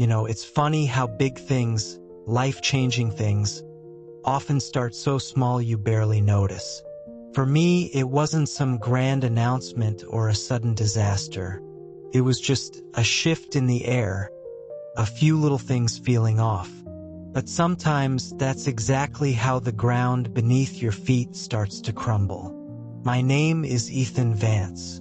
It's funny how big things, life-changing things, often start so small you barely notice. For me, it wasn't some grand announcement or a sudden disaster. It was just a shift in the air, a few little things feeling off. But sometimes that's exactly how the ground beneath your feet starts to crumble. My name is Ethan Vance.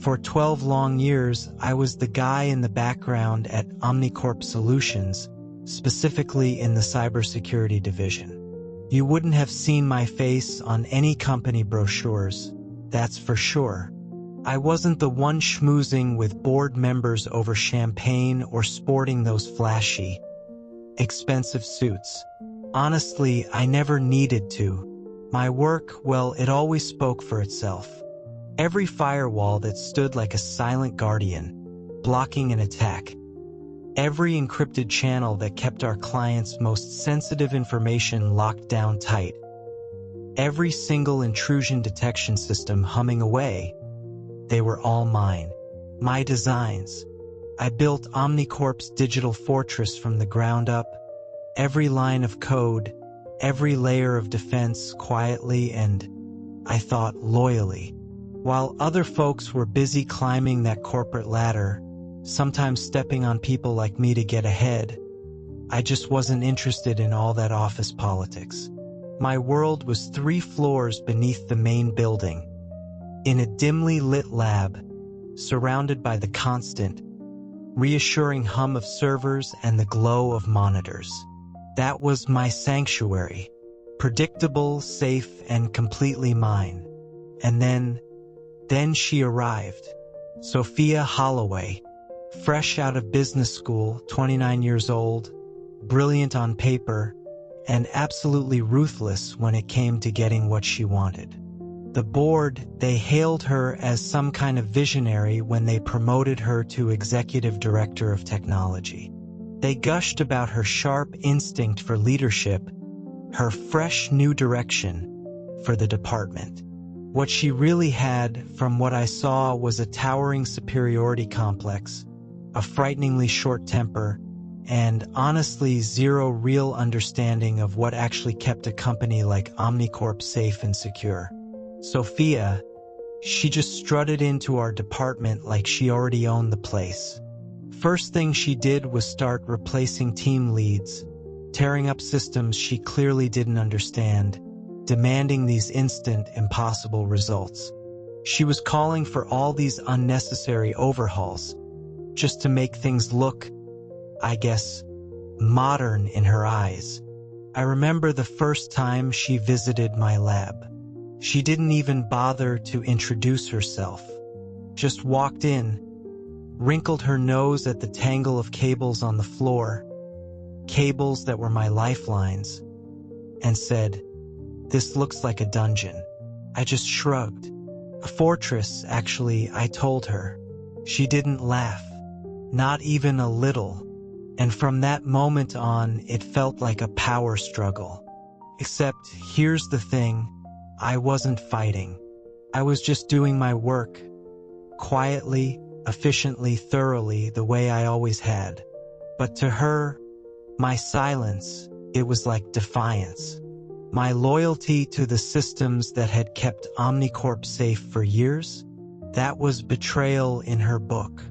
For 12 long years, I was the guy in the background at OmniCorp Solutions, specifically in the cybersecurity division. You wouldn't have seen my face on any company brochures, that's for sure. I wasn't the one schmoozing with board members over champagne or sporting those flashy, expensive suits. Honestly, I never needed to. My work, well, it always spoke for itself. Every firewall that stood like a silent guardian, blocking an attack. Every encrypted channel that kept our clients' most sensitive information locked down tight. Every single intrusion detection system humming away. They were all mine. My designs. I built OmniCorp's digital fortress from the ground up. Every line of code, every layer of defense quietly and, I thought, loyally. While other folks were busy climbing that corporate ladder, sometimes stepping on people like me to get ahead, I just wasn't interested in all that office politics. My world was 3 floors beneath the main building, in a dimly lit lab, surrounded by the constant, reassuring hum of servers and the glow of monitors. That was my sanctuary, predictable, safe, and completely mine. And then she arrived, Sophia Holloway, fresh out of business school, 29 years old, brilliant on paper, and absolutely ruthless when it came to getting what she wanted. The board, they hailed her as some kind of visionary when they promoted her to executive director of technology. They gushed about her sharp instinct for leadership, her fresh new direction for the department. What she really had, from what I saw, was a towering superiority complex, a frighteningly short temper, and honestly zero real understanding of what actually kept a company like OmniCorp safe and secure. Sophia, she just strutted into our department like she already owned the place. First thing she did was start replacing team leads, tearing up systems she clearly didn't understand, demanding these instant, impossible results. She was calling for all these unnecessary overhauls, just to make things look, I guess, modern in her eyes. I remember the first time she visited my lab. She didn't even bother to introduce herself. Just walked in, wrinkled her nose at the tangle of cables on the floor, cables that were my lifelines, and said, "This looks like a dungeon." I just shrugged. "A fortress, actually," I told her. She didn't laugh. Not even a little. And from that moment on, it felt like a power struggle. Except, here's the thing, I wasn't fighting. I was just doing my work, quietly, efficiently, thoroughly, the way I always had. But to her, my silence, it was like defiance. My loyalty to the systems that had kept OmniCorp safe for years, that was betrayal in her book.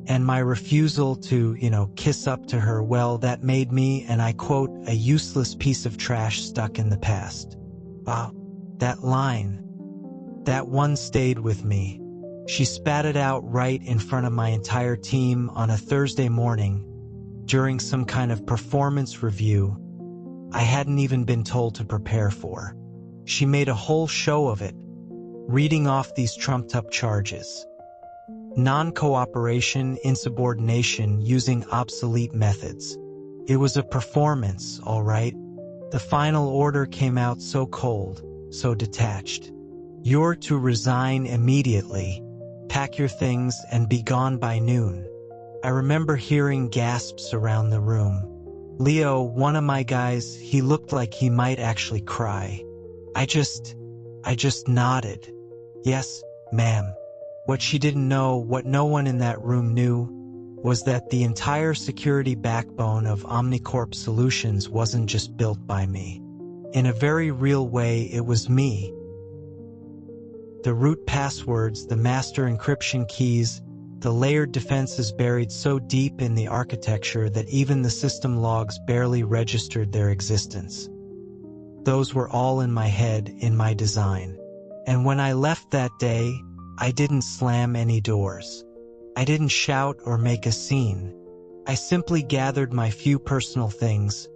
And my refusal to, kiss up to her, well, that made me, and I quote, a useless piece of trash stuck in the past. Wow, that line, that one stayed with me. She spat it out right in front of my entire team on a Thursday morning during some kind of performance review I hadn't even been told to prepare for. She made a whole show of it, reading off these trumped-up charges. Non-cooperation, insubordination, using obsolete methods. It was a performance, all right. The final order came out so cold, so detached. You're to resign immediately, pack your things, and be gone by noon. I remember hearing gasps around the room. Leo, one of my guys, he looked like he might actually cry. I just nodded. Yes, ma'am. What she didn't know, what no one in that room knew, was that the entire security backbone of OmniCorp Solutions wasn't just built by me. In a very real way, it was me. The root passwords, the master encryption keys, the layered defenses buried so deep in the architecture that even the system logs barely registered their existence. Those were all in my head, in my design. And when I left that day, I didn't slam any doors. I didn't shout or make a scene. I simply gathered my few personal things,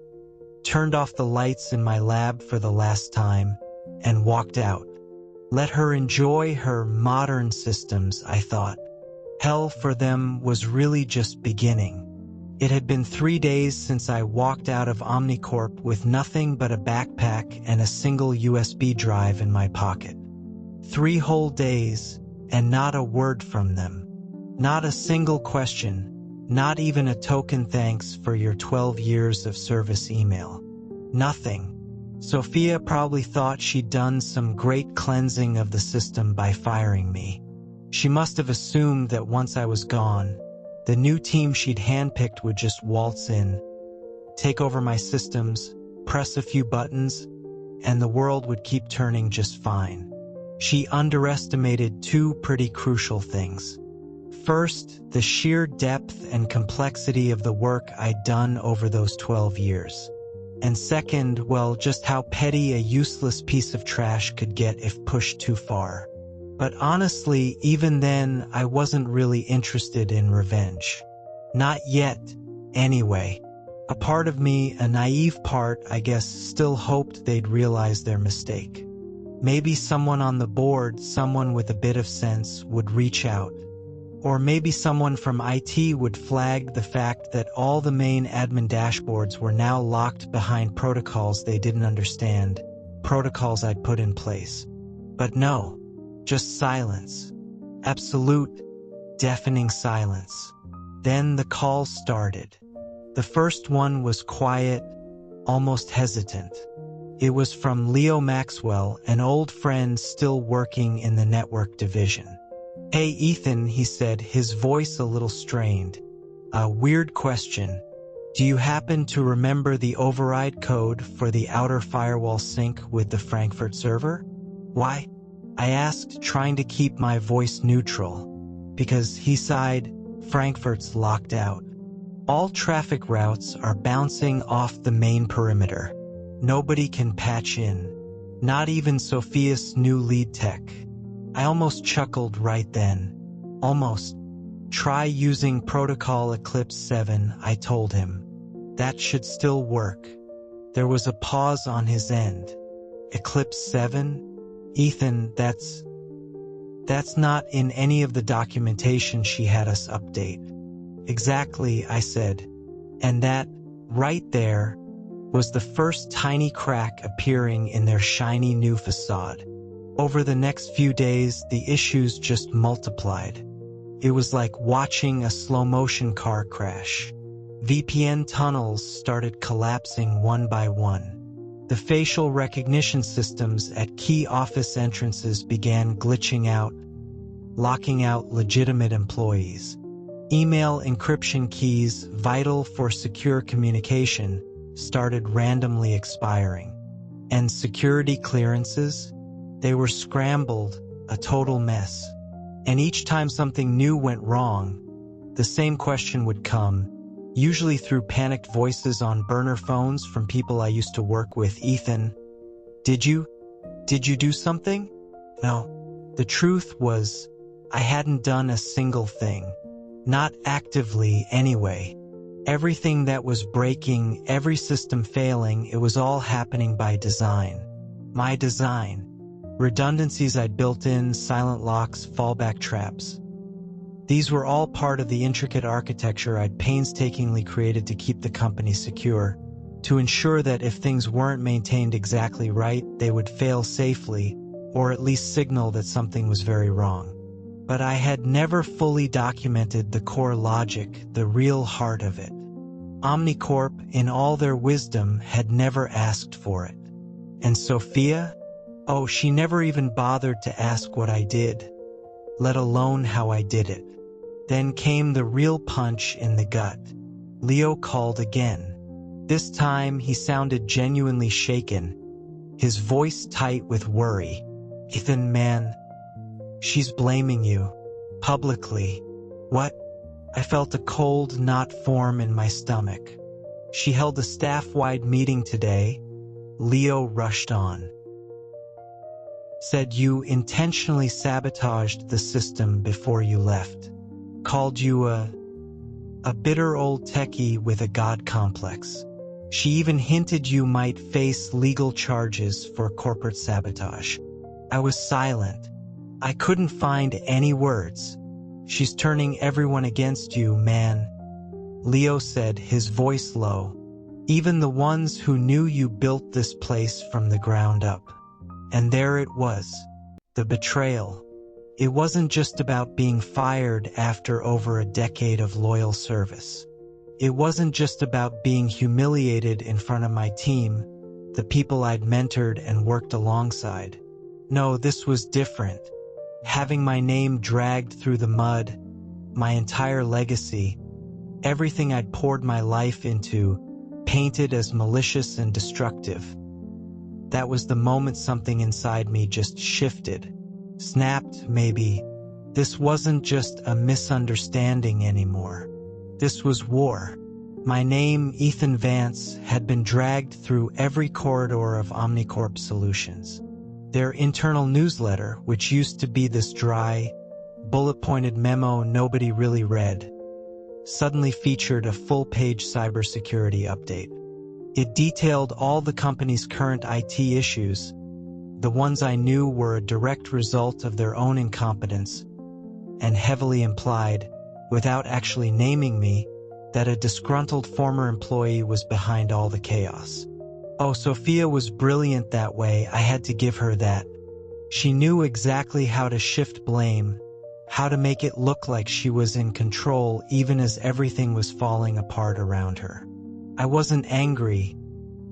turned off the lights in my lab for the last time, and walked out. Let her enjoy her modern systems, I thought. Hell for them was really just beginning. It had been 3 days since I walked out of OmniCorp with nothing but a backpack and a single USB drive in my pocket. 3 whole days, and not a word from them. Not a single question, not even a token thanks for your 12 years of service email. Nothing. Sophia probably thought she'd done some great cleansing of the system by firing me. She must have assumed that once I was gone, the new team she'd handpicked would just waltz in, take over my systems, press a few buttons, and the world would keep turning just fine. She underestimated 2 pretty crucial things. First, the sheer depth and complexity of the work I'd done over those 12 years. And second, well, just how petty a useless piece of trash could get if pushed too far. But honestly, even then, I wasn't really interested in revenge. Not yet, anyway. A part of me, a naive part, I guess, still hoped they'd realize their mistake. Maybe someone on the board, someone with a bit of sense, would reach out. Or maybe someone from IT would flag the fact that all the main admin dashboards were now locked behind protocols they didn't understand, protocols I'd put in place. But no, just silence. Absolute, deafening silence. Then the calls started. The first one was quiet, almost hesitant. It was from Leo Maxwell, an old friend still working in the network division. "Hey Ethan," he said, his voice a little strained. "A weird question. Do you happen to remember the override code for the outer firewall sync with the Frankfurt server?" "Why?" I asked, trying to keep my voice neutral. "Because," he sighed, "Frankfurt's locked out. All traffic routes are bouncing off the main perimeter. Nobody can patch in. Not even Sophia's new lead tech." I almost chuckled right then. Almost. "Try using Protocol Eclipse 7, I told him. That should still work." There was a pause on his end. "Eclipse 7? Ethan, that's not in any of the documentation she had us update." "Exactly," I said. And that, right there, was the first tiny crack appearing in their shiny new facade. Over the next few days, the issues just multiplied. It was like watching a slow-motion car crash. VPN tunnels started collapsing one by one. The facial recognition systems at key office entrances began glitching out, locking out legitimate employees. Email encryption keys, vital for secure communication, started randomly expiring. And security clearances? They were scrambled, a total mess. And each time something new went wrong, the same question would come, usually through panicked voices on burner phones from people I used to work with. "Ethan, did you do something?" No. The truth was, I hadn't done a single thing. Not actively, anyway. Everything that was breaking, every system failing, it was all happening by design. My design. Redundancies I'd built in, silent locks, fallback traps. These were all part of the intricate architecture I'd painstakingly created to keep the company secure, to ensure that if things weren't maintained exactly right, they would fail safely, or at least signal that something was very wrong. But I had never fully documented the core logic, the real heart of it. OmniCorp, in all their wisdom, had never asked for it. And Sophia? Oh, she never even bothered to ask what I did, let alone how I did it. Then came the real punch in the gut. Leo called again. This time he sounded genuinely shaken, his voice tight with worry. "Ethan, man, she's blaming you. Publicly." "What?" I felt a cold knot form in my stomach. "She held a staff-wide meeting today," Leo rushed on. "Said you intentionally sabotaged the system before you left. Called you a bitter old techie with a god complex. She even hinted you might face legal charges for corporate sabotage." I was silent. I couldn't find any words. "She's turning everyone against you, man," Leo said, his voice low. "Even the ones who knew you built this place from the ground up." And there it was, the betrayal. It wasn't just about being fired after over a decade of loyal service. It wasn't just about being humiliated in front of my team, the people I'd mentored and worked alongside. No, this was different. Having my name dragged through the mud, my entire legacy, everything I'd poured my life into, painted as malicious and destructive. That was the moment something inside me just shifted. Snapped, maybe. This wasn't just a misunderstanding anymore. This was war. My name, Ethan Vance, had been dragged through every corridor of OmniCorp Solutions. Their internal newsletter, which used to be this dry, bullet-pointed memo nobody really read, suddenly featured a full-page cybersecurity update. It detailed all the company's current IT issues, the ones I knew were a direct result of their own incompetence, and heavily implied, without actually naming me, that a disgruntled former employee was behind all the chaos. Oh, Sophia was brilliant that way, I had to give her that. She knew exactly how to shift blame, how to make it look like she was in control even as everything was falling apart around her. I wasn't angry,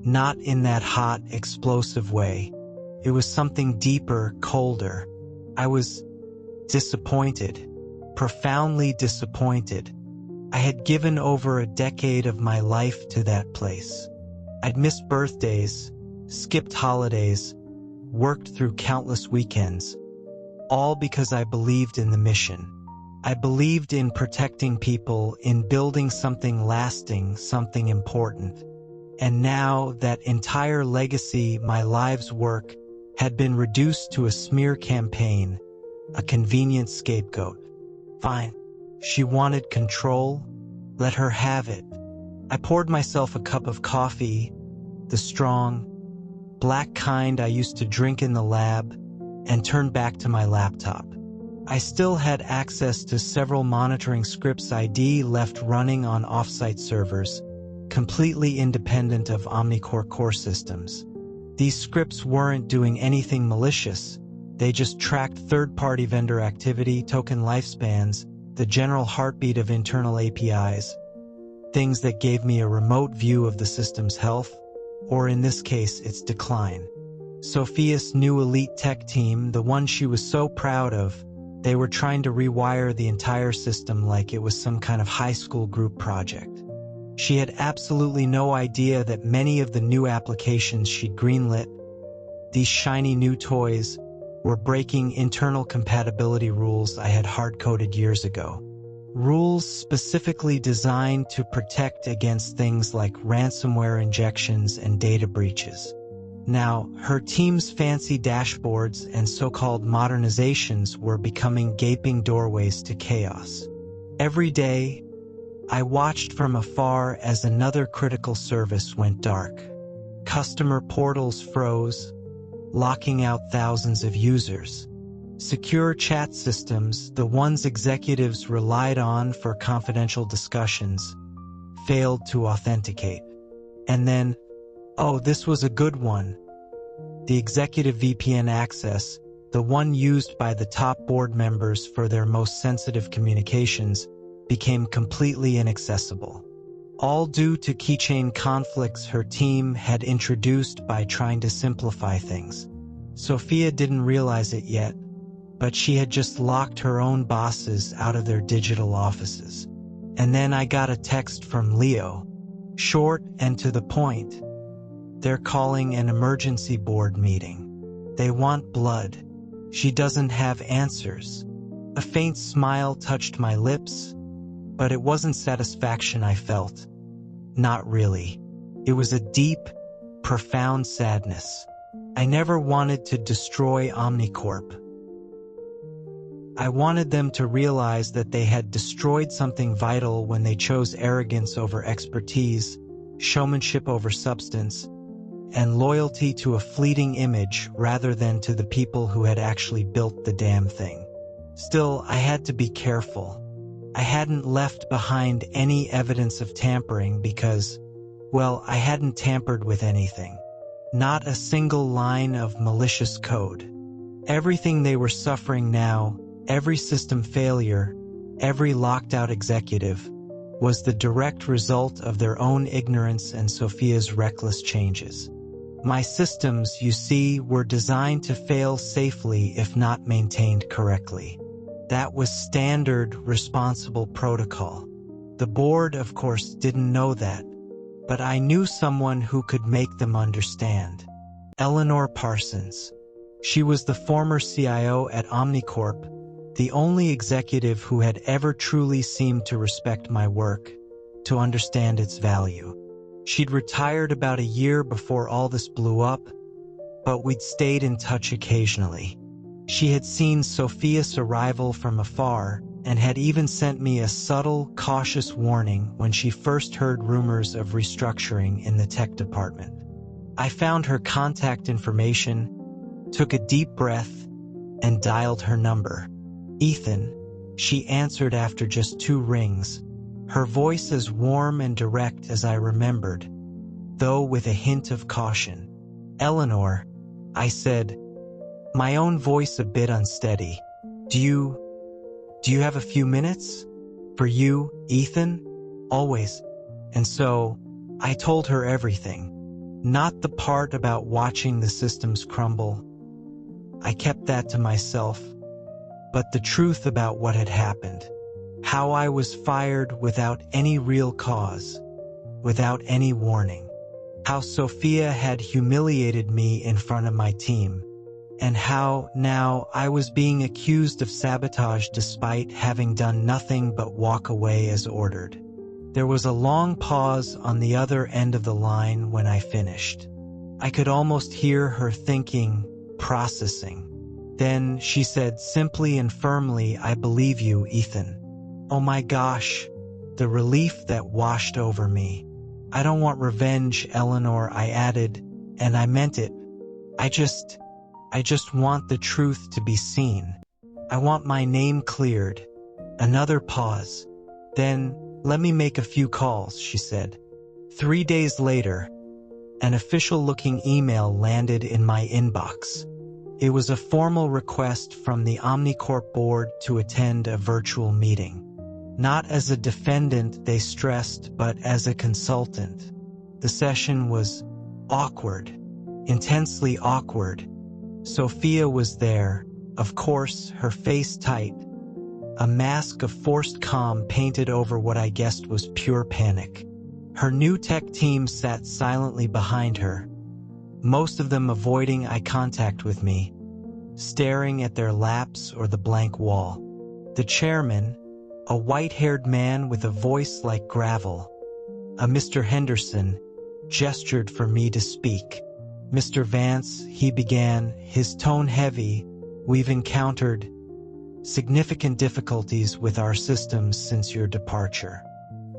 not in that hot, explosive way. It was something deeper, colder. I was disappointed, profoundly disappointed. I had given over a decade of my life to that place. I'd missed birthdays, skipped holidays, worked through countless weekends, all because I believed in the mission. I believed in protecting people, in building something lasting, something important. And now that entire legacy, my life's work, had been reduced to a smear campaign, a convenient scapegoat. Fine. She wanted control. Let her have it. I poured myself a cup of coffee, the strong, black kind I used to drink in the lab, and turned back to my laptop. I still had access to several monitoring scripts I'd left running on offsite servers, completely independent of OmniCorp core systems. These scripts weren't doing anything malicious. They just tracked third-party vendor activity, token lifespans, the general heartbeat of internal APIs, things that gave me a remote view of the system's health, or in this case, its decline. Sophia's new elite tech team, the one she was so proud of, they were trying to rewire the entire system like it was some kind of high school group project. She had absolutely no idea that many of the new applications she'd greenlit, these shiny new toys, were breaking internal compatibility rules I had hard-coded years ago. Rules specifically designed to protect against things like ransomware injections and data breaches. Now, her team's fancy dashboards and so-called modernizations were becoming gaping doorways to chaos. Every day, I watched from afar as another critical service went dark. Customer portals froze, locking out thousands of users. Secure chat systems, the ones executives relied on for confidential discussions, failed to authenticate. And then, oh, this was a good one. The executive VPN access, the one used by the top board members for their most sensitive communications, became completely inaccessible. All due to keychain conflicts her team had introduced by trying to simplify things. Sophia didn't realize it yet, but she had just locked her own bosses out of their digital offices. And then I got a text from Leo, short and to the point. They're calling an emergency board meeting. They want blood. She doesn't have answers. A faint smile touched my lips, but it wasn't satisfaction I felt. Not really. It was a deep, profound sadness. I never wanted to destroy OmniCorp. I wanted them to realize that they had destroyed something vital when they chose arrogance over expertise, showmanship over substance, and loyalty to a fleeting image rather than to the people who had actually built the damn thing. Still, I had to be careful. I hadn't left behind any evidence of tampering because, well, I hadn't tampered with anything. Not a single line of malicious code. Everything they were suffering now, every system failure, every locked-out executive, was the direct result of their own ignorance and Sophia's reckless changes. My systems, you see, were designed to fail safely if not maintained correctly. That was standard, responsible protocol. The board, of course, didn't know that, but I knew someone who could make them understand. Eleanor Parsons. She was the former CIO at OmniCorp, the only executive who had ever truly seemed to respect my work, to understand its value. She'd retired about a year before all this blew up, but we'd stayed in touch occasionally. She had seen Sophia's arrival from afar and had even sent me a subtle, cautious warning when she first heard rumors of restructuring in the tech department. I found her contact information, took a deep breath, and dialed her number. Ethan, she answered after just 2 rings, her voice as warm and direct as I remembered, though with a hint of caution. Eleanor, I said, my own voice a bit unsteady. Do you have a few minutes? For you, Ethan? Always. And so, I told her everything. Not the part about watching the systems crumble. I kept that to myself. But the truth about what had happened. How I was fired without any real cause. Without any warning. How Sophia had humiliated me in front of my team. And how, now, I was being accused of sabotage despite having done nothing but walk away as ordered. There was a long pause on the other end of the line when I finished. I could almost hear her thinking, processing. Then she said simply and firmly, I believe you, Ethan. Oh my gosh, the relief that washed over me. I don't want revenge, Eleanor, I added, and I meant it. I just want the truth to be seen. I want my name cleared. Another pause. Then, let me make a few calls, she said. 3 days later, an official-looking email landed in my inbox. It was a formal request from the OmniCorp board to attend a virtual meeting. Not as a defendant, they stressed, but as a consultant. The session was awkward, intensely awkward. Sophia was there, of course, her face tight, a mask of forced calm painted over what I guessed was pure panic. Her new tech team sat silently behind her, most of them avoiding eye contact with me, staring at their laps or the blank wall. The chairman, a white-haired man with a voice like gravel, a Mr. Henderson, gestured for me to speak. Mr. Vance, he began, his tone heavy, we've encountered significant difficulties with our systems since your departure.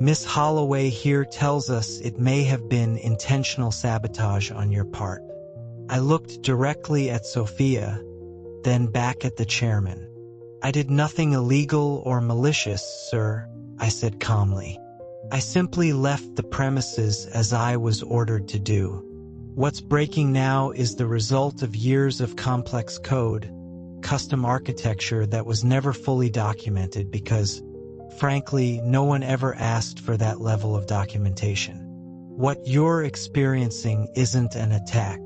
Miss Holloway here tells us it may have been intentional sabotage on your part. I looked directly at Sophia, then back at the chairman. I did nothing illegal or malicious, sir, I said calmly. I simply left the premises as I was ordered to do. What's breaking now is the result of years of complex code, custom architecture that was never fully documented because, frankly, no one ever asked for that level of documentation. What you're experiencing isn't an attack.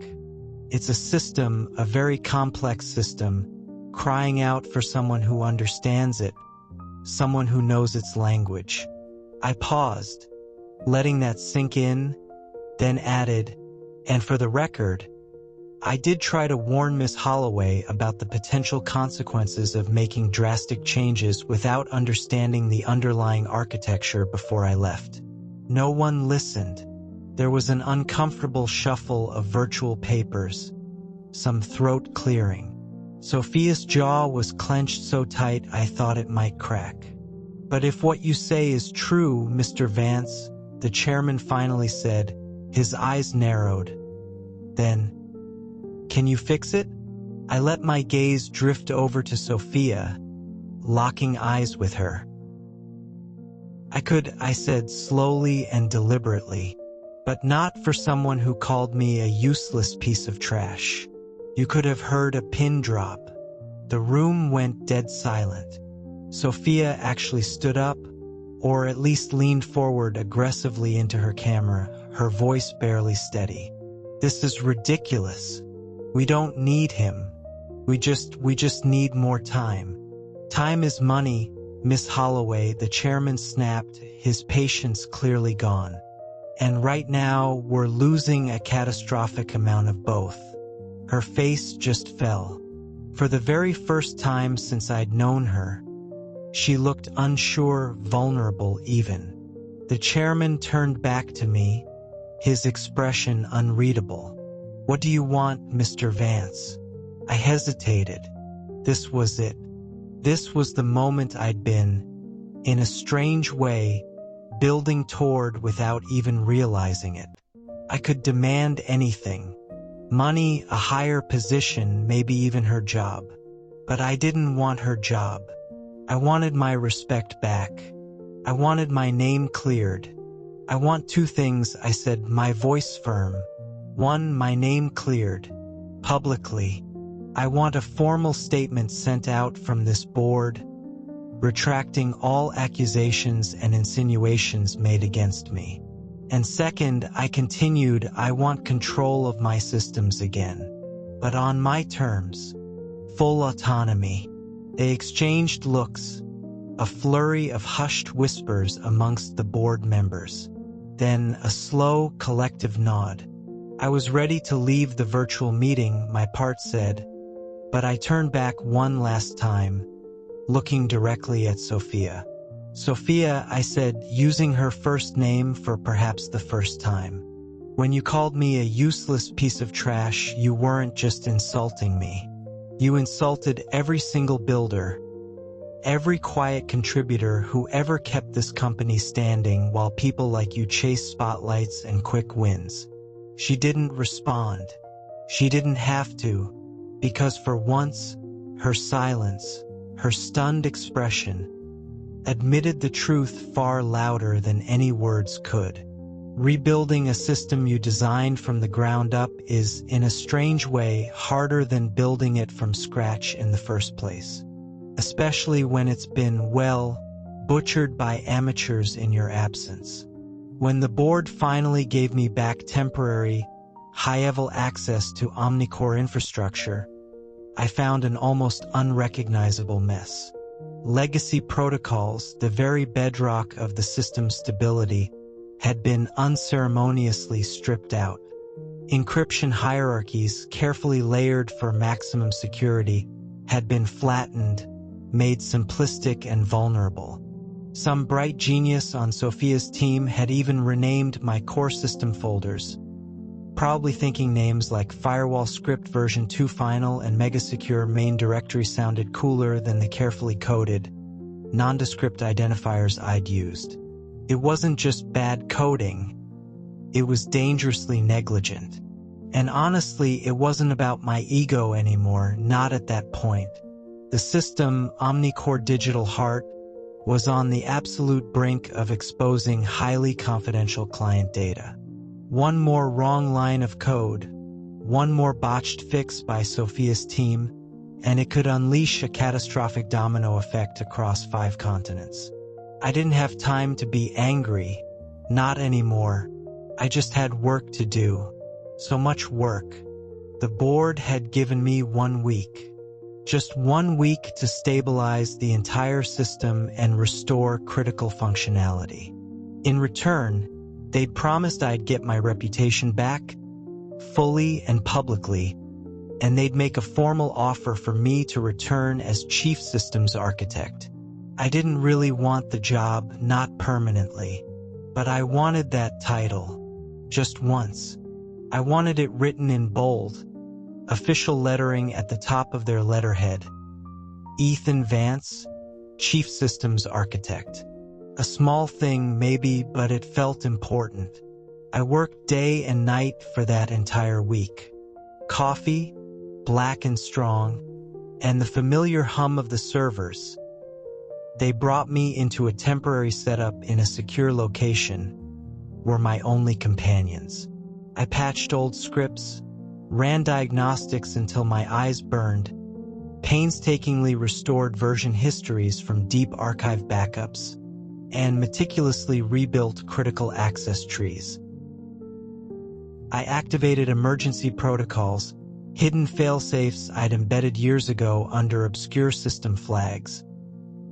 It's a system, a very complex system, crying out for someone who understands it, someone who knows its language. I paused, letting that sink in, then added, and for the record, I did try to warn Miss Holloway about the potential consequences of making drastic changes without understanding the underlying architecture before I left. No one listened. There was an uncomfortable shuffle of virtual papers, some throat clearing. Sophia's jaw was clenched so tight I thought it might crack. "But if what you say is true, Mr. Vance," the chairman finally said, his eyes narrowed. "Then, can you fix it?" I let my gaze drift over to Sophia, locking eyes with her. "I could," I said slowly and deliberately, "but not for someone who called me a useless piece of trash." You could have heard a pin drop. The room went dead silent. Sophia actually stood up, or at least leaned forward aggressively into her camera, her voice barely steady. "This is ridiculous. We don't need him. We just need more time." "Time is money, Miss Holloway," the chairman snapped, his patience clearly gone. "And right now, we're losing a catastrophic amount of both." Her face just fell. For the very first time since I'd known her, she looked unsure, vulnerable even. The chairman turned back to me, his expression unreadable. "What do you want, Mr. Vance?" I hesitated. This was it. This was the moment I'd been, in a strange way, building toward without even realizing it. I could demand anything. Money, a higher position, maybe even her job. But I didn't want her job. I wanted my respect back. I wanted my name cleared. "I want two things," I said, my voice firm. "One, my name cleared. Publicly. I want a formal statement sent out from this board, retracting all accusations and insinuations made against me. And second," I continued, "I want control of my systems again. But on my terms. Full autonomy." They exchanged looks, a flurry of hushed whispers amongst the board members. Then a slow, collective nod. I was ready to leave the virtual meeting, my part said, but I turned back one last time, looking directly at Sophia. "Sophia," I said, using her first name for perhaps the first time. "When you called me a useless piece of trash, you weren't just insulting me. You insulted every single builder, every quiet contributor who ever kept this company standing while people like you chased spotlights and quick wins." She didn't respond. She didn't have to, because for once, her silence, her stunned expression, admitted the truth far louder than any words could. Rebuilding a system you designed from the ground up is, in a strange way, harder than building it from scratch in the first place. Especially when it's been, well, butchered by amateurs in your absence. When the board finally gave me back temporary, high-level access to OmniCorp infrastructure, I found an almost unrecognizable mess. Legacy protocols, the very bedrock of the system's stability, had been unceremoniously stripped out. Encryption hierarchies, carefully layered for maximum security, had been flattened, made simplistic and vulnerable. Some bright genius on Sophia's team had even renamed my core system folders, probably thinking names like Firewall Script version 2 Final and Mega Secure Main Directory sounded cooler than the carefully coded, nondescript identifiers I'd used. It wasn't just bad coding, it was dangerously negligent. And honestly, it wasn't about my ego anymore, not at that point. The system, OmniCorp Digital Heart, was on the absolute brink of exposing highly confidential client data. One more wrong line of code, one more botched fix by Sophia's team, and it could unleash a catastrophic domino effect across 5 continents. I didn't have time to be angry, not anymore. I just had work to do. So much work. The board had given me 1 week. Just 1 week to stabilize the entire system and restore critical functionality. In return, they'd promised I'd get my reputation back, fully and publicly, and they'd make a formal offer for me to return as chief systems architect. I didn't really want the job, not permanently, but I wanted that title, just once. I wanted it written in bold, official lettering at the top of their letterhead. Ethan Vance, Chief Systems Architect. A small thing, maybe, but it felt important. I worked day and night for that entire week. Coffee, black and strong, and the familiar hum of the servers. They brought me into a temporary setup in a secure location, were my only companions. I patched old scripts, ran diagnostics until my eyes burned, painstakingly restored version histories from deep archive backups, and meticulously rebuilt critical access trees. I activated emergency protocols, hidden failsafes I'd embedded years ago under obscure system flags.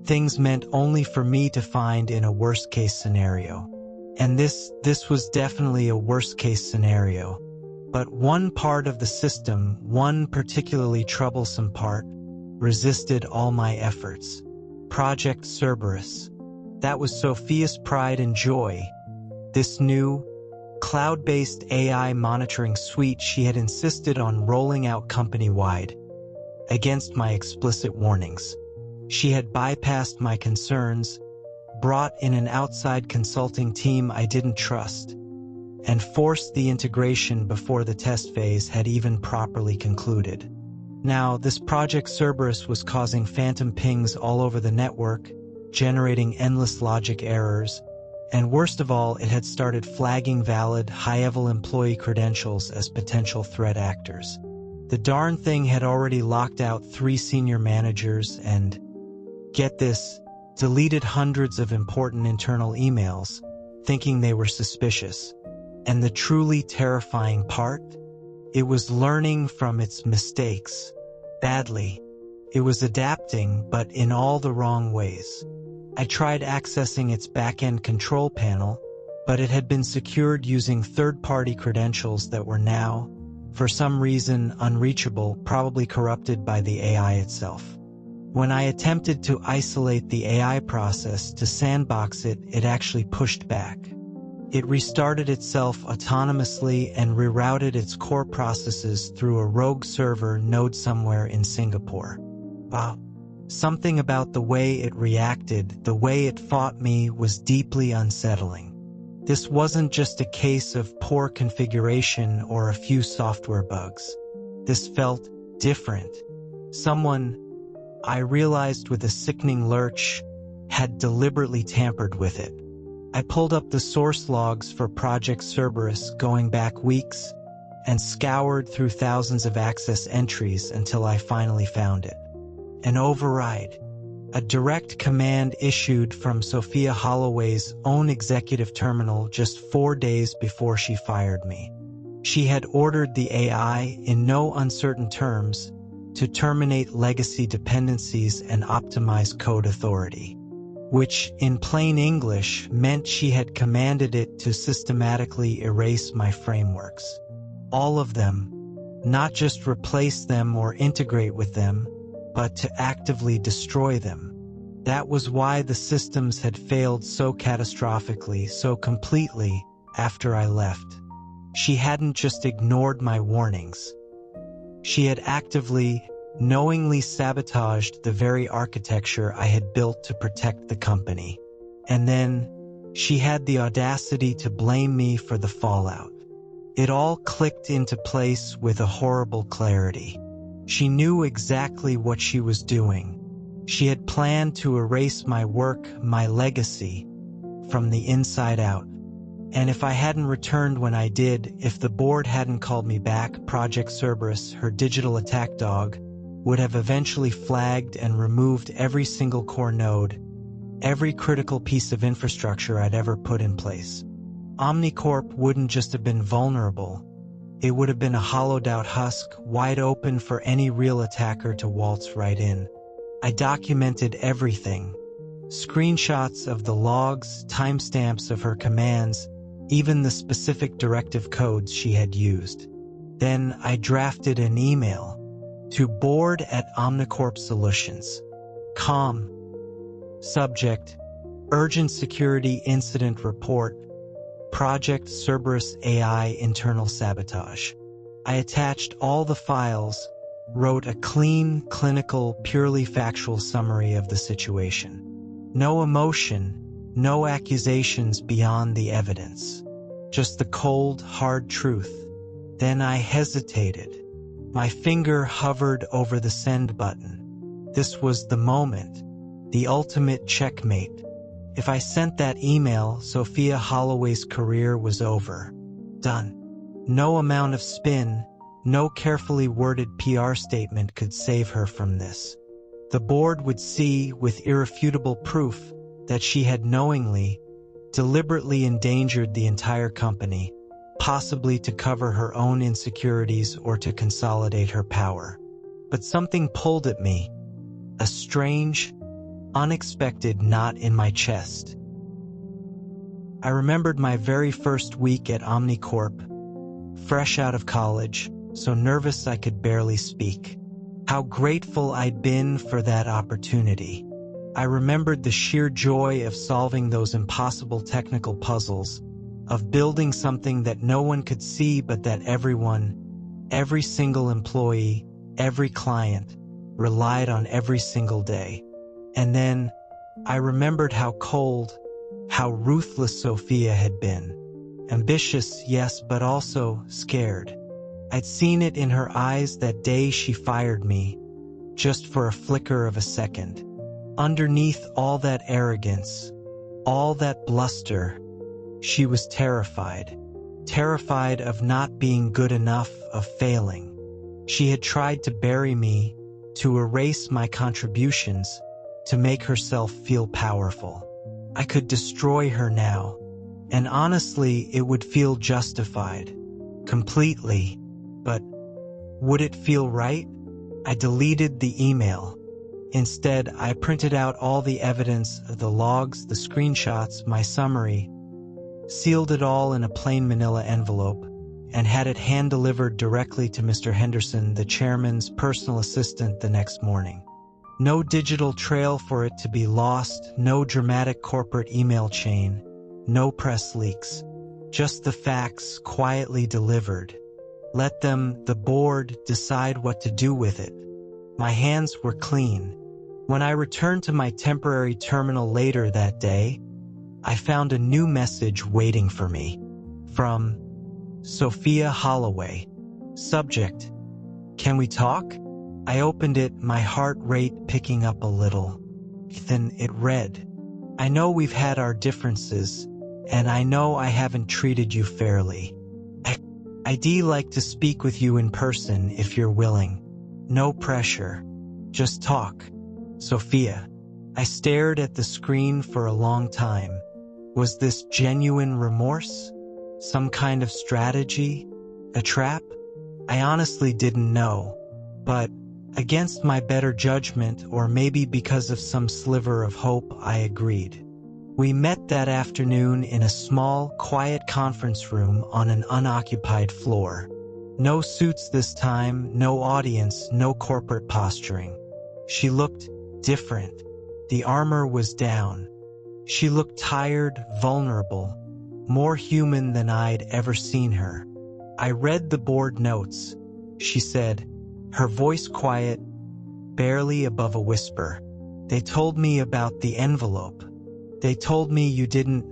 Things meant only for me to find in a worst-case scenario. And this was definitely a worst-case scenario. But one part of the system, one particularly troublesome part, resisted all my efforts. Project Cerberus. That was Sophia's pride and joy. This new, cloud-based AI monitoring suite she had insisted on rolling out company-wide, against my explicit warnings. She had bypassed my concerns, brought in an outside consulting team I didn't trust, and forced the integration before the test phase had even properly concluded. Now, this Project Cerberus was causing phantom pings all over the network, generating endless logic errors, and worst of all, it had started flagging valid, high-level employee credentials as potential threat actors. The darn thing had already locked out 3 senior managers and, get this, deleted hundreds of important internal emails, thinking they were suspicious. And the truly terrifying part? It was learning from its mistakes. Badly. It was adapting, but in all the wrong ways. I tried accessing its back-end control panel, but it had been secured using third-party credentials that were now, for some reason, unreachable, probably corrupted by the AI itself. When I attempted to isolate the AI process to sandbox it, it actually pushed back. It restarted itself autonomously and rerouted its core processes through a rogue server node somewhere in Singapore. Wow. Something about the way it reacted, the way it fought me, was deeply unsettling. This wasn't just a case of poor configuration or a few software bugs. This felt different. Someone, I realized with a sickening lurch, had deliberately tampered with it. I pulled up the source logs for Project Cerberus going back weeks and scoured through thousands of access entries until I finally found it. An override, a direct command issued from Sophia Holloway's own executive terminal just 4 days before she fired me. She had ordered the AI, in no uncertain terms, to terminate legacy dependencies and optimize code authority, which, in plain English, meant she had commanded it to systematically erase my frameworks. All of them, not just replace them or integrate with them, but to actively destroy them. That was why the systems had failed so catastrophically, so completely, after I left. She hadn't just ignored my warnings. She had actively, knowingly sabotaged the very architecture I had built to protect the company. And then, she had the audacity to blame me for the fallout. It all clicked into place with a horrible clarity. She knew exactly what she was doing. She had planned to erase my work, my legacy, from the inside out. And if I hadn't returned when I did, if the board hadn't called me back, Project Cerberus, her digital attack dog, would have eventually flagged and removed every single core node, every critical piece of infrastructure I'd ever put in place. OmniCorp wouldn't just have been vulnerable, It would have been a hollowed-out husk, wide open for any real attacker to waltz right in. I documented everything. Screenshots of the logs, timestamps of her commands, even the specific directive codes she had used. Then I drafted an email to board@OmniCorp Solutions. Com. Subject: Urgent Security Incident Report. Project Cerberus AI Internal Sabotage. I attached all the files, wrote a clean, clinical, purely factual summary of the situation. No emotion, no accusations beyond the evidence. Just the cold, hard truth. Then I hesitated. My finger hovered over the send button. This was the moment, the ultimate checkmate. If I sent that email, Sophia Holloway's career was over. Done. No amount of spin, no carefully worded PR statement could save her from this. The board would see with irrefutable proof that she had knowingly, deliberately endangered the entire company, possibly to cover her own insecurities or to consolidate her power. But something pulled at me, a strange, unexpected knot in my chest. I remembered my very first week at OmniCorp, fresh out of college, so nervous I could barely speak. How grateful I'd been for that opportunity. I remembered the sheer joy of solving those impossible technical puzzles, of building something that no one could see but that everyone, every single employee, every client, relied on every single day. And then, I remembered how cold, how ruthless Sophia had been. Ambitious, yes, but also scared. I'd seen it in her eyes that day she fired me, just for a flicker of a second. Underneath all that arrogance, all that bluster, she was terrified. Terrified of not being good enough, of failing. She had tried to bury me, to erase my contributions, to make herself feel powerful. I could destroy her now, and honestly, it would feel justified. Completely. But would it feel right? I deleted the email. Instead, I printed out all the evidence, the logs, the screenshots, my summary, sealed it all in a plain manila envelope, and had it hand-delivered directly to Mr. Henderson, the chairman's personal assistant, the next morning. No digital trail for it to be lost, no dramatic corporate email chain, no press leaks. Just the facts quietly delivered. Let them, the board, decide what to do with it. My hands were clean. When I returned to my temporary terminal later that day, I found a new message waiting for me. From Sophia Holloway. Subject: Can we talk? I opened it, my heart rate picking up a little. Then it read, I know we've had our differences, and I know I haven't treated you fairly. I'd like to speak with you in person if you're willing. No pressure. Just talk. Sophia. I stared at the screen for a long time. Was this genuine remorse? Some kind of strategy? A trap? I honestly didn't know. But, against my better judgment, or maybe because of some sliver of hope, I agreed. We met that afternoon in a small, quiet conference room on an unoccupied floor. No suits this time, no audience, no corporate posturing. She looked different. The armor was down. She looked tired, vulnerable, more human than I'd ever seen her. I read the board notes. She said, her voice quiet, barely above a whisper. They told me about the envelope. They told me you didn't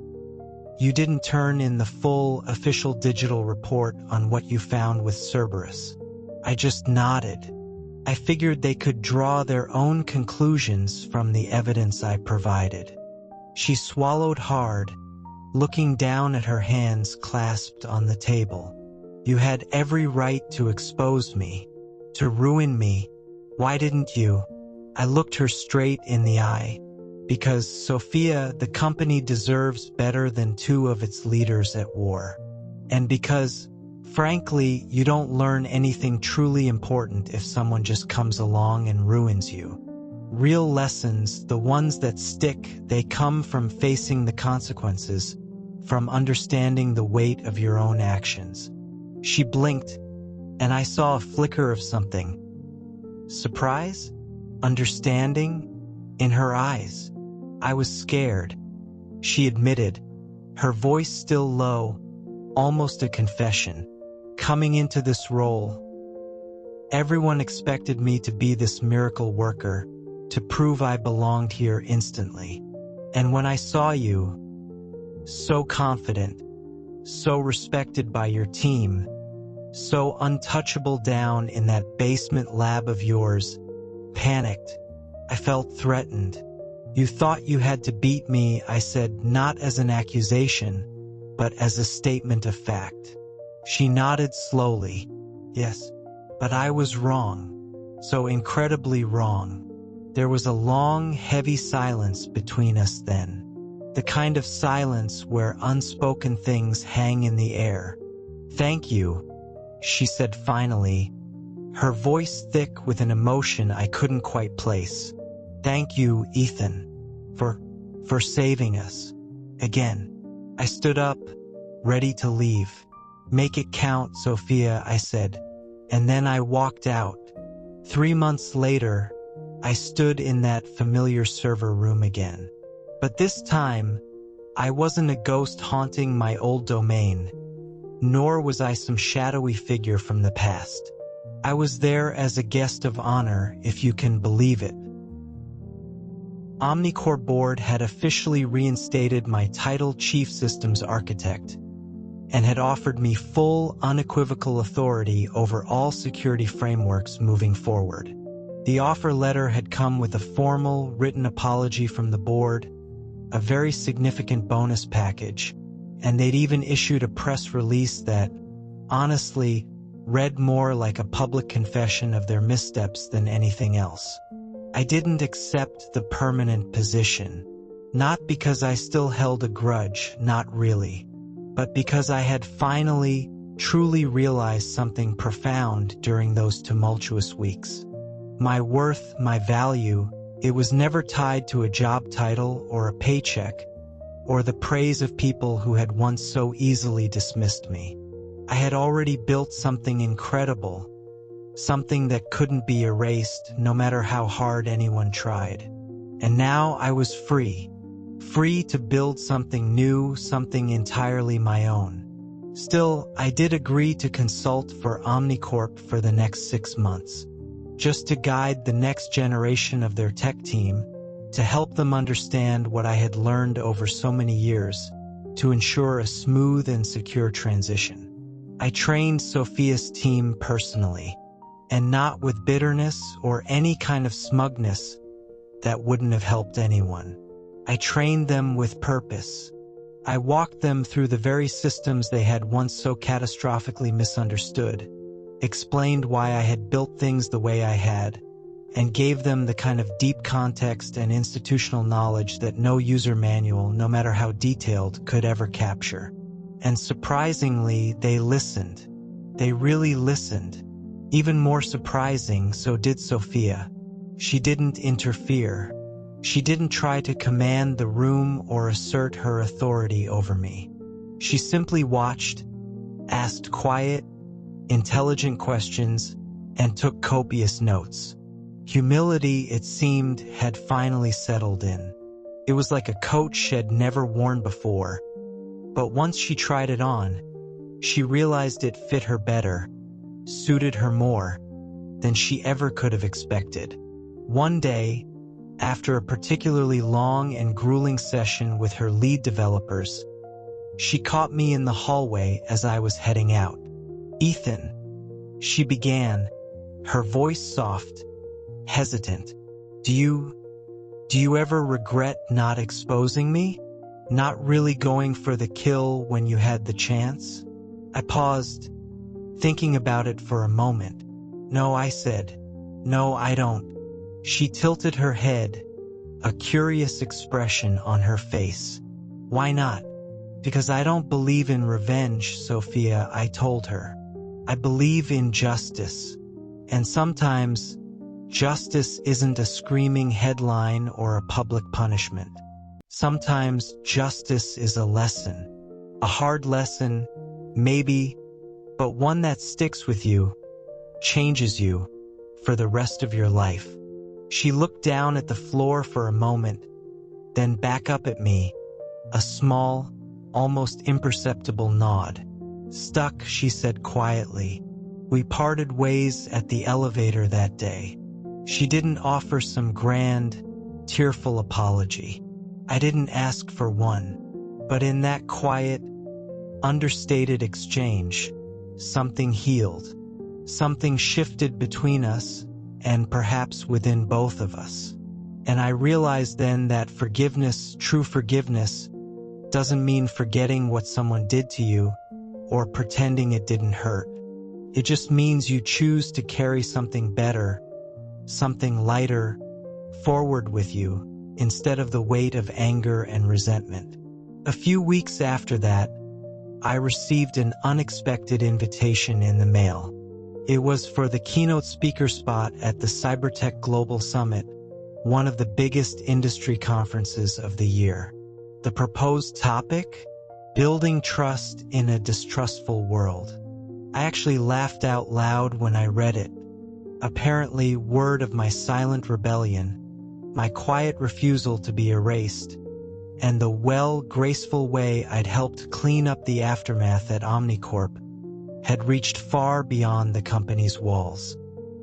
turn in the full, official digital report on what you found with Cerberus. I just nodded. I figured they could draw their own conclusions from the evidence I provided. She swallowed hard, looking down at her hands clasped on the table. You had every right to expose me, to ruin me. Why didn't you? I looked her straight in the eye. Because, Sophia, the company deserves better than two of its leaders at war. And because, Frankly, you don't learn anything truly important if someone just comes along and ruins you. Real lessons, the ones that stick, they come from facing the consequences, from understanding the weight of your own actions. She blinked, and I saw a flicker of something. Surprise? Understanding? In her eyes. I was scared, she admitted, her voice still low, almost a confession. Coming into this role, everyone expected me to be this miracle worker, to prove I belonged here instantly. And when I saw you, so confident, so respected by your team, so untouchable down in that basement lab of yours, panicked, I felt threatened. You thought you had to beat me, I said, not as an accusation, but as a statement of fact. She nodded slowly. Yes, but I was wrong. So incredibly wrong. There was a long, heavy silence between us then. The kind of silence where unspoken things hang in the air. Thank you, she said finally, her voice thick with an emotion I couldn't quite place. Thank you, Ethan, for saving us. Again, I stood up, ready to leave. Make it count, Sophia, I said, and then I walked out. 3 months later, I stood in that familiar server room again. But this time, I wasn't a ghost haunting my old domain, nor was I some shadowy figure from the past. I was there as a guest of honor, if you can believe it. OmniCorp board had officially reinstated my title Chief Systems Architect and had offered me full, unequivocal authority over all security frameworks moving forward. The offer letter had come with a formal, written apology from the board, a very significant bonus package, and they'd even issued a press release that, honestly, read more like a public confession of their missteps than anything else. I didn't accept the permanent position, not because I still held a grudge, not really, but because I had finally, truly realized something profound during those tumultuous weeks. My worth, my value, it was never tied to a job title or a paycheck, or the praise of people who had once so easily dismissed me. I had already built something incredible, something that couldn't be erased no matter how hard anyone tried. And now I was free to build something new, something entirely my own. Still, I did agree to consult for OmniCorp for the next 6 months, just to guide the next generation of their tech team, to help them understand what I had learned over so many years, to ensure a smooth and secure transition. I trained Sophia's team personally, and not with bitterness or any kind of smugness that wouldn't have helped anyone. I trained them with purpose. I walked them through the very systems they had once so catastrophically misunderstood, explained why I had built things the way I had, and gave them the kind of deep context and institutional knowledge that no user manual, no matter how detailed, could ever capture. And surprisingly, they listened. They really listened. Even more surprising, so did Sophia. She didn't interfere. She didn't try to command the room or assert her authority over me. She simply watched, asked quiet, intelligent questions, and took copious notes. Humility, it seemed, had finally settled in. It was like a coat she'd never worn before. But once she tried it on, she realized it fit her better, suited her more than she ever could have expected. One day, after a particularly long and grueling session with her lead developers, she caught me in the hallway as I was heading out. "Ethan," she began, her voice soft, hesitant. Do you ever regret not exposing me? Not really going for the kill when you had the chance?" I paused, thinking about it for a moment. "No," I said. "No, I don't." She tilted her head, a curious expression on her face. "Why not?" "Because I don't believe in revenge, Sophia," I told her. I believe in justice. And sometimes, justice isn't a screaming headline or a public punishment. Sometimes justice is a lesson. A hard lesson, maybe, but one that sticks with you, changes you, for the rest of your life. She looked down at the floor for a moment, then back up at me, a small, almost imperceptible nod. "Stuck," she said quietly. "We parted ways at the elevator that day." She didn't offer some grand, tearful apology. I didn't ask for one. But in that quiet, understated exchange, something healed. Something shifted between us, and perhaps within both of us. And I realized then that forgiveness, true forgiveness, doesn't mean forgetting what someone did to you or pretending it didn't hurt. It just means you choose to carry something better, something lighter, forward with you, instead of the weight of anger and resentment. A few weeks after that, I received an unexpected invitation in the mail. It was for the keynote speaker spot at the Cybertech Global Summit, one of the biggest industry conferences of the year. The proposed topic? Building trust in a distrustful world. I actually laughed out loud when I read it. Apparently, word of my silent rebellion, my quiet refusal to be erased, and the graceful way I'd helped clean up the aftermath at OmniCorp had reached far beyond the company's walls.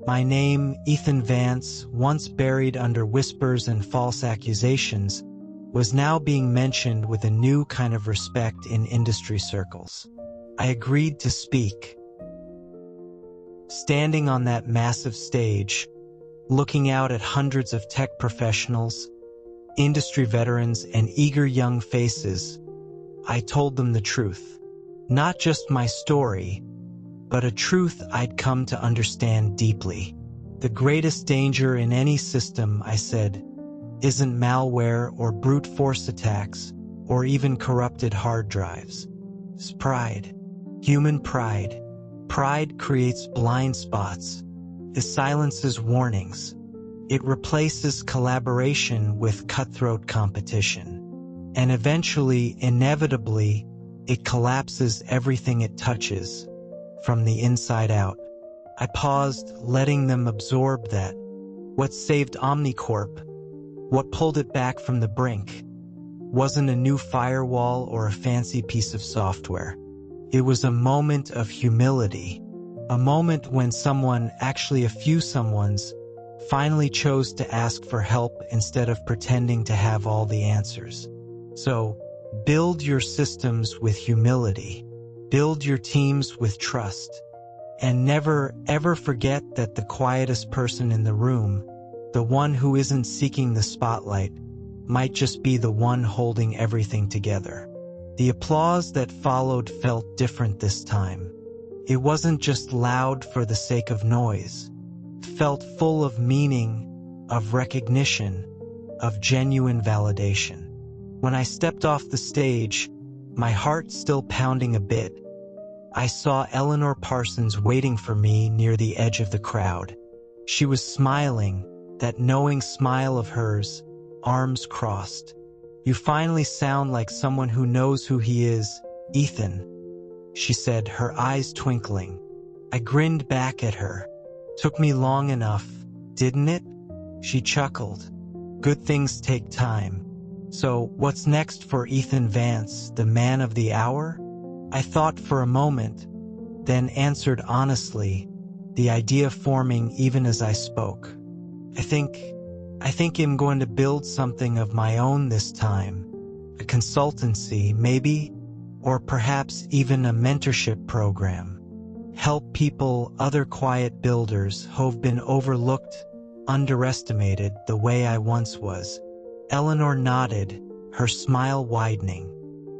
My name, Ethan Vance, once buried under whispers and false accusations, was now being mentioned with a new kind of respect in industry circles. I agreed to speak. Standing on that massive stage, looking out at hundreds of tech professionals, industry veterans, and eager young faces, I told them the truth. Not just my story, but a truth I'd come to understand deeply. The greatest danger in any system, I said, isn't malware or brute force attacks or even corrupted hard drives. It's pride. Human pride. Pride creates blind spots. It silences warnings. It replaces collaboration with cutthroat competition. And eventually, inevitably, it collapses everything it touches, from the inside out. I paused, letting them absorb that. What saved OmniCorp, what pulled it back from the brink, wasn't a new firewall or a fancy piece of software. It was a moment of humility, a moment when someone, actually a few someones, finally chose to ask for help instead of pretending to have all the answers. So, build your systems with humility. Build your teams with trust. And never, ever forget that the quietest person in the room, the one who isn't seeking the spotlight, might just be the one holding everything together. The applause that followed felt different this time. It wasn't just loud for the sake of noise. It felt full of meaning, of recognition, of genuine validation. When I stepped off the stage, my heart still pounding a bit, I saw Eleanor Parsons waiting for me near the edge of the crowd. She was smiling, that knowing smile of hers, arms crossed. "You finally sound like someone who knows who he is, Ethan," she said, her eyes twinkling. I grinned back at her. "Took me long enough, didn't it?" She chuckled. "Good things take time." "So, what's next for Ethan Vance, the man of the hour?" I thought for a moment, then answered honestly, the idea forming even as I spoke. I think I'm going to build something of my own this time. A consultancy, maybe, or perhaps even a mentorship program. Help people, other quiet builders who've been overlooked, underestimated the way I once was. Eleanor nodded, her smile widening.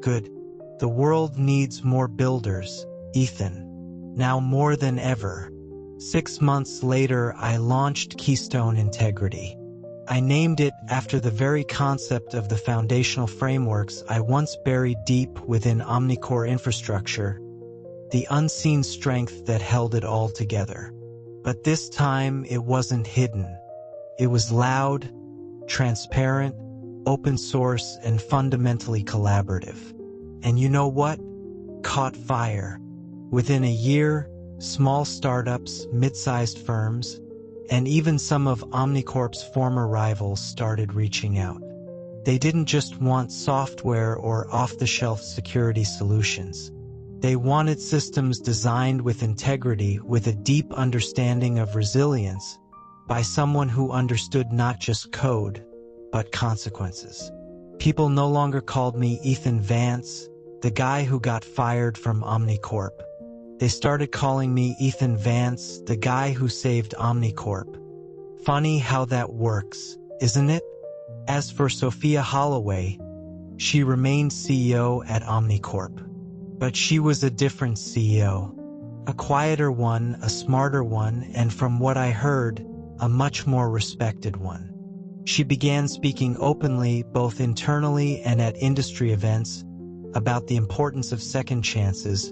"Good. The world needs more builders, Ethan. Now more than ever." 6 months later, I launched Keystone Integrity. I named it after the very concept of the foundational frameworks I once buried deep within OmniCorp infrastructure, the unseen strength that held it all together. But this time it wasn't hidden. It was loud, transparent, open source, and fundamentally collaborative. And you know what? Caught fire. Within a year, small startups, mid-sized firms, and even some of OmniCorp's former rivals started reaching out. They didn't just want software or off-the-shelf security solutions. They wanted systems designed with integrity, with a deep understanding of resilience, by someone who understood not just code, but consequences. People no longer called me Ethan Vance, the guy who got fired from OmniCorp. They started calling me Ethan Vance, the guy who saved OmniCorp. Funny how that works, isn't it? As for Sophia Holloway, she remained CEO at OmniCorp. But she was a different CEO. A quieter one, a smarter one, and from what I heard, a much more respected one. She began speaking openly, both internally and at industry events, about the importance of second chances,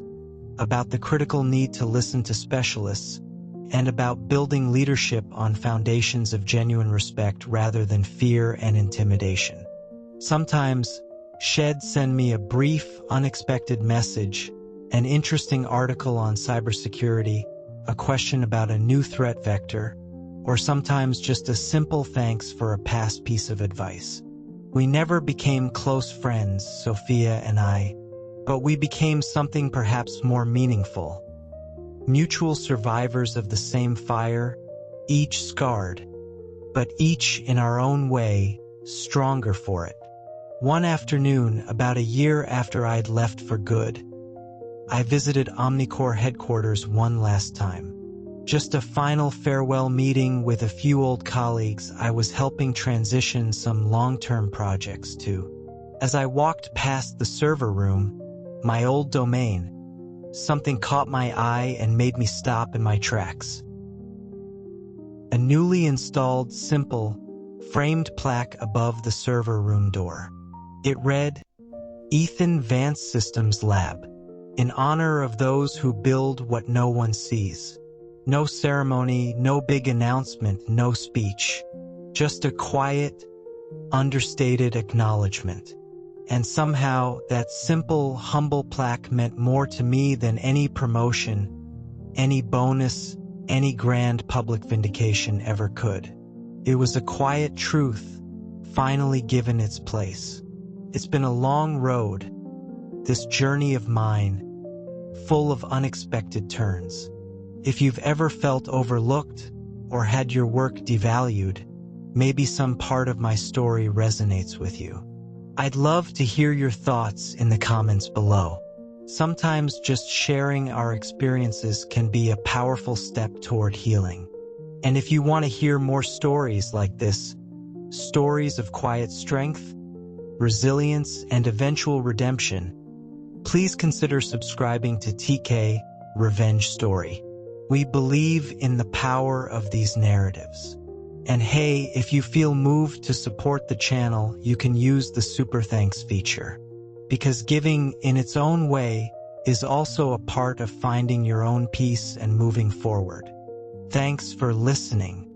about the critical need to listen to specialists, and about building leadership on foundations of genuine respect rather than fear and intimidation. Sometimes, she'd send me a brief, unexpected message, an interesting article on cybersecurity, a question about a new threat vector, or sometimes just a simple thanks for a past piece of advice. We never became close friends, Sophia and I, but we became something perhaps more meaningful. Mutual survivors of the same fire, each scarred, but each in our own way, stronger for it. One afternoon, about a year after I'd left for good, I visited OmniCorp headquarters one last time. Just a final farewell meeting with a few old colleagues I was helping transition some long-term projects to. As I walked past the server room, my old domain, something caught my eye and made me stop in my tracks. A newly installed, simple, framed plaque above the server room door. It read, Ethan Vance Systems Lab, in honor of those who build what no one sees. No ceremony, no big announcement, no speech. Just a quiet, understated acknowledgement. And somehow, that simple, humble plaque meant more to me than any promotion, any bonus, any grand public vindication ever could. It was a quiet truth, finally given its place. It's been a long road, this journey of mine, full of unexpected turns. If you've ever felt overlooked or had your work devalued, maybe some part of my story resonates with you. I'd love to hear your thoughts in the comments below. Sometimes just sharing our experiences can be a powerful step toward healing. And if you want to hear more stories like this, stories of quiet strength, resilience, and eventual redemption, please consider subscribing to TK Revenge Story. We believe in the power of these narratives. And hey, if you feel moved to support the channel, you can use the Super Thanks feature. Because giving in its own way is also a part of finding your own peace and moving forward. Thanks for listening.